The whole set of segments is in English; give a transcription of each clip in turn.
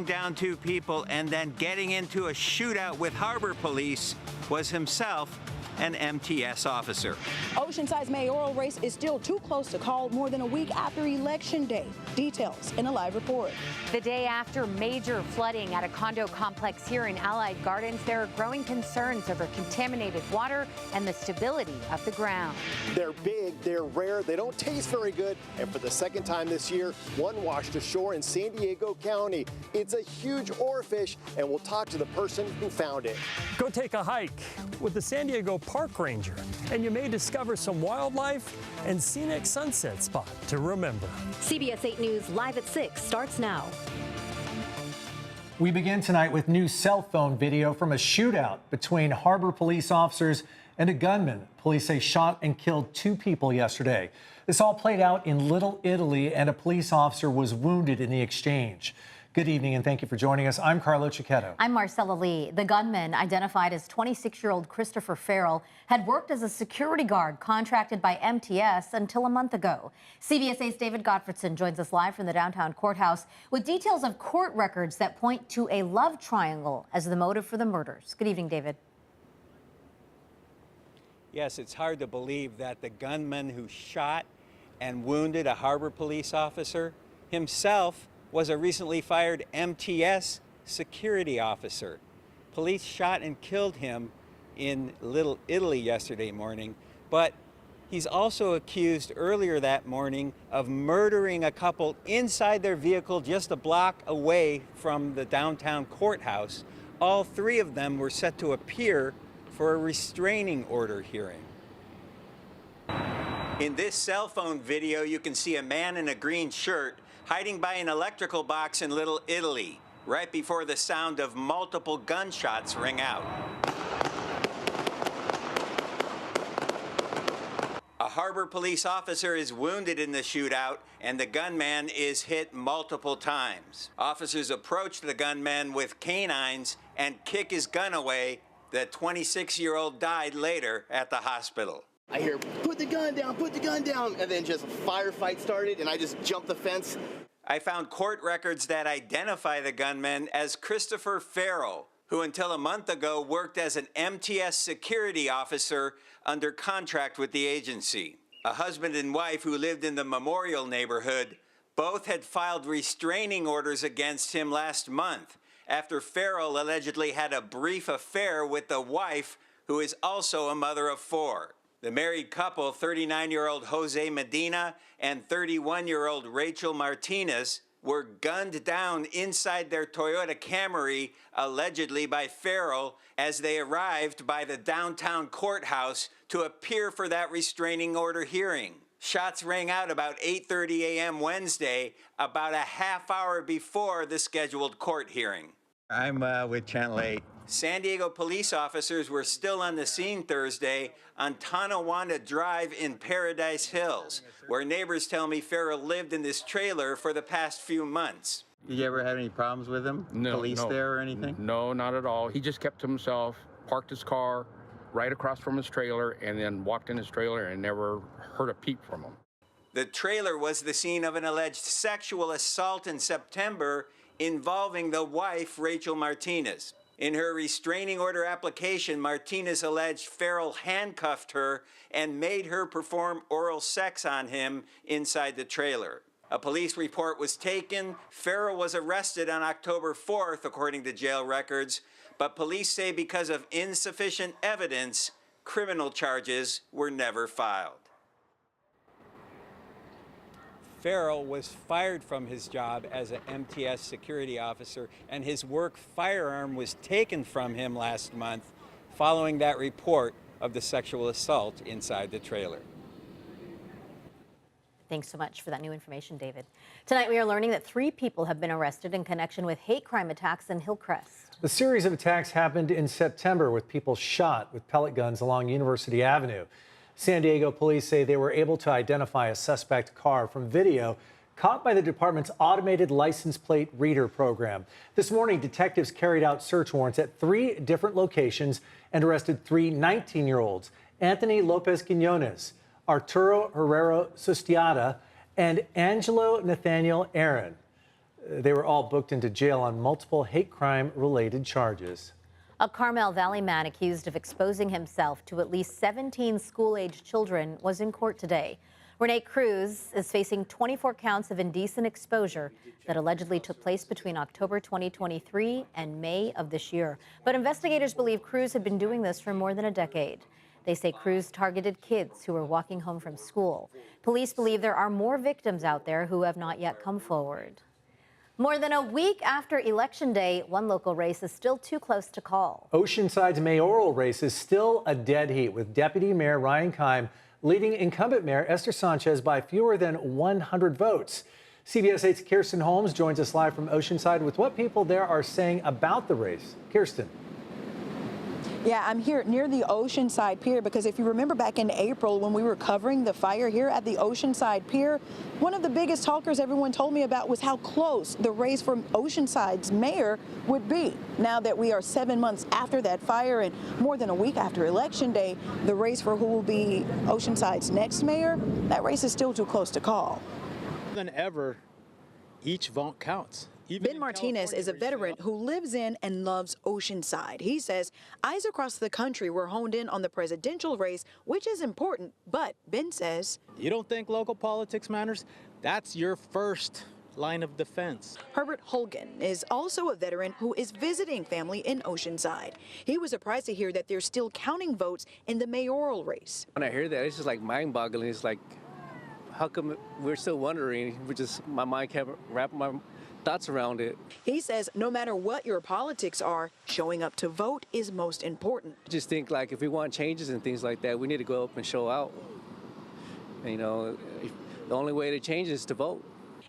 down two people and then getting into a shootout with Harbor Police was himself an MTS officer. Oceanside's mayoral race is still too close to call more than a week after Election Day. Details in a live report. The day after major flooding at a condo complex here in Allied Gardens, there are growing concerns over contaminated water and the stability of the ground. They're big, they're rare, they don't taste very good, and for the second time this year, one washed ashore in San Diego County. It's a huge oarfish, and we'll talk to the person who found it. Go take a hike with the San Diego Park Ranger, and you may discover some wildlife and scenic sunset spot to remember. CBS 8 News Live at 6 starts now. We begin tonight with new cell phone video from a shootout between Harbor police officers and a gunman. Police say shot and killed two people yesterday. This all played out in Little Italy, and a police officer was wounded in the exchange. Good evening, and thank you for joining us. I'm Carlo Cicchetto. I'm Marcella Lee. The gunman, identified as 26-year-old Christopher Farrell, had worked as a security guard contracted by MTS until a month ago. CBS 8's David Gottfredson joins us live from the downtown courthouse with details of court records that point to a love triangle as the motive for the murders. Good evening, David. Yes, it's hard to believe that the gunman who shot and wounded a Harbor police officer himself was a recently fired MTS security officer. Police shot and killed him in Little Italy yesterday morning, but he's also accused earlier that morning of murdering a couple inside their vehicle just a block away from the downtown courthouse. All three of them were set to appear for a restraining order hearing. In this cell phone video, you can see a man in a green shirt hiding by an electrical box in Little Italy, right before the sound of multiple gunshots ring out. A Harbor police officer is wounded in the shootout, and the gunman is hit multiple times. Officers approach the gunman with canines and kick his gun away. The 26-year-old died later at the hospital. I hear, put the gun down, and then just a firefight started, and I just jumped the fence. I found court records that identify the gunman as Christopher Farrell, who until a month ago worked as an MTS security officer under contract with the agency. A husband and wife who lived in the Memorial neighborhood, both had filed restraining orders against him last month after Farrell allegedly had a brief affair with the wife, who is also a mother of four. The married couple, 39-year-old Jose Medina and 31-year-old Rachel Martinez, were gunned down inside their Toyota Camry, allegedly by Farrell, as they arrived by the downtown courthouse to appear for that restraining order hearing. Shots rang out about 8:30 a.m. Wednesday, about a half hour before the scheduled court hearing. I'm with Channel 8. San Diego police officers were still on the scene Thursday on Tonawanda Drive in Paradise Hills, where neighbors tell me Farrell lived in this trailer for the past few months. Did you ever have any problems with him? Police there or anything? No, not at all. He just kept to himself, parked his car right across from his trailer, and then walked in his trailer and never heard a peep from him. The trailer was the scene of an alleged sexual assault in September involving the wife, Rachel Martinez. In her restraining order application, Martinez alleged Farrell handcuffed her and made her perform oral sex on him inside the trailer. A police report was taken. Farrell was arrested on October 4th, according to jail records, but police say because of insufficient evidence, criminal charges were never filed. Farrell was fired from his job as an MTS security officer, and his work firearm was taken from him last month following that report of the sexual assault inside the trailer. Thanks so much for that new information, David. Tonight, we are learning that 3 people have been arrested in connection with hate crime attacks in Hillcrest. The series of attacks happened in September with people shot with pellet guns along University Avenue. San Diego police say they were able to identify a suspect car from video caught by the department's automated license plate reader program. This morning, detectives carried out search warrants at 3 different locations and arrested 3 19-year-olds, Anthony Lopez Quinones, Arturo Herrero Sustiada, and Angelo Nathaniel Aaron. They were all booked into jail on multiple hate crime-related charges. A Carmel Valley man accused of exposing himself to at least 17 school-aged children was in court today. Rene Cruz is facing 24 counts of indecent exposure that allegedly took place between October 2023 and May of this year. But investigators believe Cruz had been doing this for more than a decade. They say Cruz targeted kids who were walking home from school. Police believe there are more victims out there who have not yet come forward. More than a week after Election Day, one local race is still too close to call. Oceanside's mayoral race is still a dead heat, with Deputy Mayor Ryan Keim leading incumbent Mayor Esther Sanchez by fewer than 100 votes. CBS 8's Kirsten Holmes joins us live from Oceanside with what people there are saying about the race. Kirsten. Yeah, I'm here near the Oceanside Pier because if you remember back in April when we were covering the fire here at the Oceanside Pier, one of the biggest talkers everyone told me about was how close the race for Oceanside's mayor would be. Now that we are 7 months after that fire and more than a week after Election Day, the race for who will be Oceanside's next mayor, that race is still too close to call. More than ever, each vote counts. Ben Martinez is a veteran who lives in and loves Oceanside. He says eyes across the country were honed in on the presidential race, which is important, but Ben says, you don't think local politics matters? That's your first line of defense. Herbert Holgan is also a veteran who is visiting family in Oceanside. He was surprised to hear that they're still counting votes in the mayoral race. When I hear that, it's just like mind-boggling. It's like, how come we're still wondering? My mind can't wrap my thoughts around it. He says no matter what your politics are, showing up to vote is most important. I just think like if we want changes and things like that, we need to go up and show out. And, you know, the only way to change is to vote.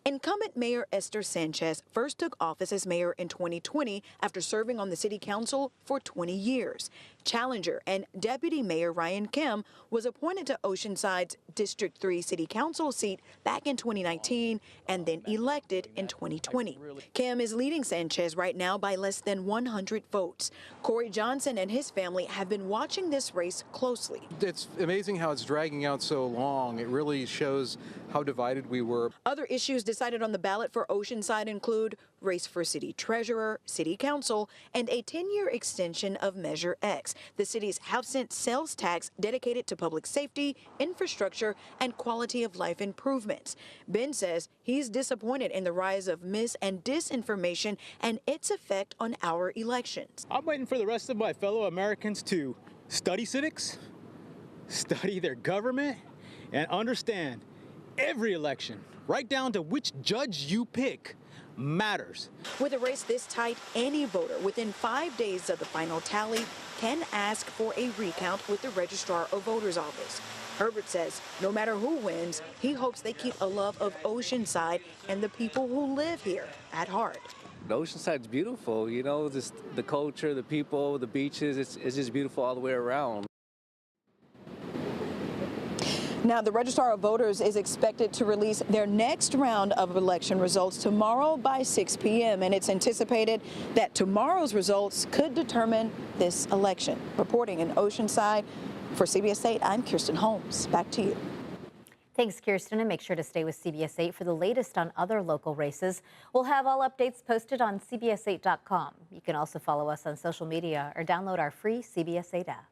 Incumbent Mayor Esther Sanchez first took office as mayor in 2020 after serving on the city council for 20 years. Challenger and Deputy Mayor Ryan Keim was appointed to Oceanside's District 3 City Council seat back in 2019 and then elected in 2020. Keim is leading Sanchez right now by less than 100 votes. Corey Johnson and his family have been watching this race closely. It's amazing how it's dragging out so long. It really shows how divided we were. Other issues decided on the ballot for Oceanside include race for city treasurer, city council, and a 10-year extension of Measure X, the city's half-cent sales tax dedicated to public safety, infrastructure, and quality of life improvements. Ben says he's disappointed in the rise of mis- and disinformation and its effect on our elections. I'm waiting for the rest of my fellow Americans to study civics, study their government, and understand every election, right down to which judge you pick, matters. With a race this tight, any voter within 5 days of the final tally can ask for a recount with the Registrar of Voters Office. Herbert says no matter who wins, he hopes they keep a love of Oceanside and the people who live here at heart. The Oceanside's beautiful, you know, just the culture, the people, the beaches, it's just beautiful all the way around. Now, the Registrar of Voters is expected to release their next round of election results tomorrow by 6 p.m. And it's anticipated that tomorrow's results could determine this election. Reporting in Oceanside for CBS 8, I'm Kirsten Holmes. Back to you. Thanks, Kirsten, and make sure to stay with CBS 8 for the latest on other local races. We'll have all updates posted on CBS8.com. You can also follow us on social media or download our free CBS 8 app.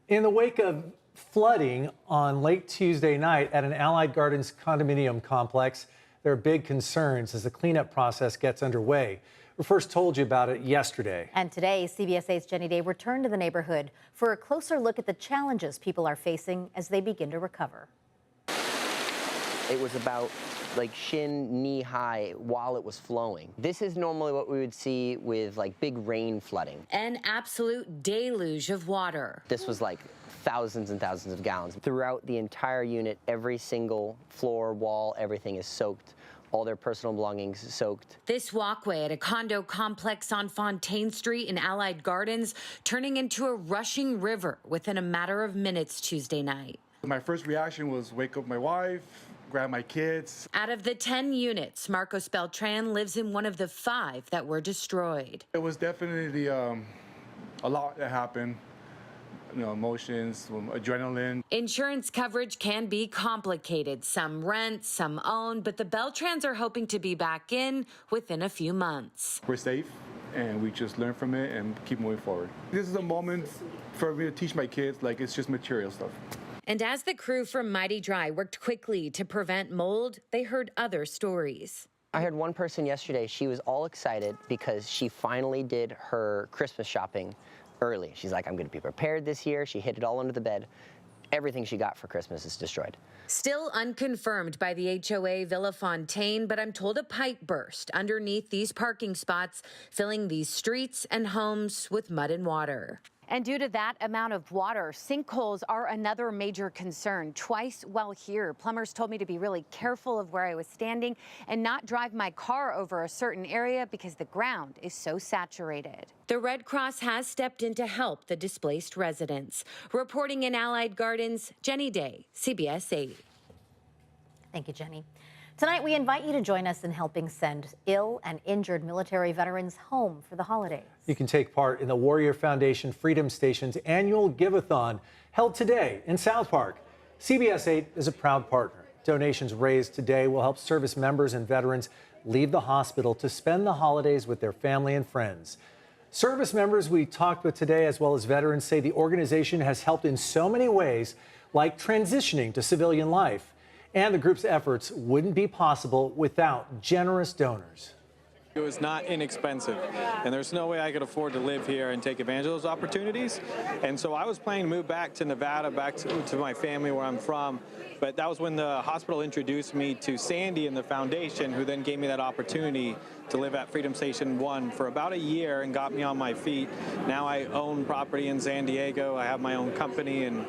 In the wake of flooding on late Tuesday night at an Allied Gardens condominium complex, there are big concerns as the cleanup process gets underway. We first told you about it yesterday. And today, CBS 8's Jenny Day returned to the neighborhood for a closer look at the challenges people are facing as they begin to recover. It was about like shin, knee high while it was flowing. This is normally what we would see with like big rain flooding. An absolute deluge of water. This was like thousands and thousands of gallons. Throughout the entire unit, every single floor, wall, everything is soaked. All their personal belongings soaked. This walkway at a condo complex on Fontaine Street in Allied Gardens turning into a rushing river within a matter of minutes Tuesday night. My first reaction was wake up my wife, grab my kids. Out of the 10 units, Marcos Beltran lives in one of the 5 that were destroyed. It was definitely a lot that happened. emotions, some adrenaline. Insurance coverage can be complicated. Some rent, some own, but the Beltrans are hoping to be back in within a few months. We're safe, and we just learn from it and keep moving forward. This is a moment for me to teach my kids, like it's just material stuff. And as the crew from Mighty Dry worked quickly to prevent mold, they heard other stories. I heard one person yesterday, she was all excited because she finally did her Christmas shopping early. She's like, I'm gonna be prepared this year. She hid it all under the bed. Everything she got for Christmas is destroyed. Still unconfirmed by the HOA Villa Fontaine, but I'm told a pipe burst underneath these parking spots, filling these streets and homes with mud and water. And due to that amount of water, sinkholes are another major concern. Twice while here, plumbers told me to be really careful of where I was standing and not drive my car over a certain area because the ground is so saturated. The Red Cross has stepped in to help the displaced residents. Reporting in Allied Gardens, Jenny Day, CBS 8. Thank you, Jenny. Tonight, we invite you to join us in helping send ill and injured military veterans home for the holidays. You can take part in the Warrior Foundation Freedom Station's annual Give-a-thon held today in South Park. CBS 8 is a proud partner. Donations raised today will help service members and veterans leave the hospital to spend the holidays with their family and friends. Service members we talked with today, as well as veterans, say the organization has helped in so many ways, like transitioning to civilian life. And the group's efforts wouldn't be possible without generous donors. It was not inexpensive, and there's no way I could afford to live here and take advantage of those opportunities. And so I was planning to move back to Nevada, back to my family where I'm from. But that was when the hospital introduced me to Sandy and the foundation, who then gave me that opportunity to live at Freedom Station 1 for about a year and got me on my feet. Now I own property in San Diego. I have my own company and,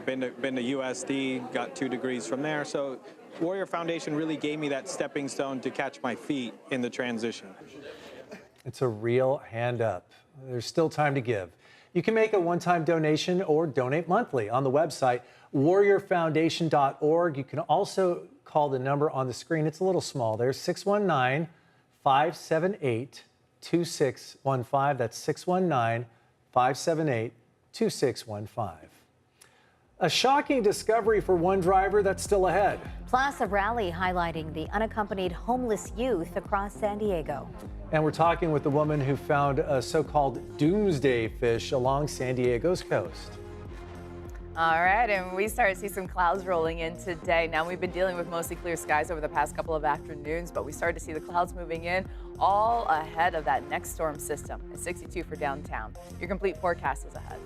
been to USD, got 2 degrees from there. So Warrior Foundation really gave me that stepping stone to catch my feet in the transition. It's a real hand up. There's still time to give. You can make a one-time donation or donate monthly on the website warriorfoundation.org. You can also call the number on the screen. It's a little small there, 619-578-2615. That's 619-578-2615. A shocking discovery for one driver that's still ahead. Plus, a rally highlighting the unaccompanied homeless youth across San Diego. And we're talking with the woman who found a so-called doomsday fish along San Diego's coast. All right, and we started to see some clouds rolling in today. Now, we've been dealing with mostly clear skies over the past couple of afternoons, but we started to see the clouds moving in all ahead of that next storm system at 62 for downtown. Your complete forecast is ahead.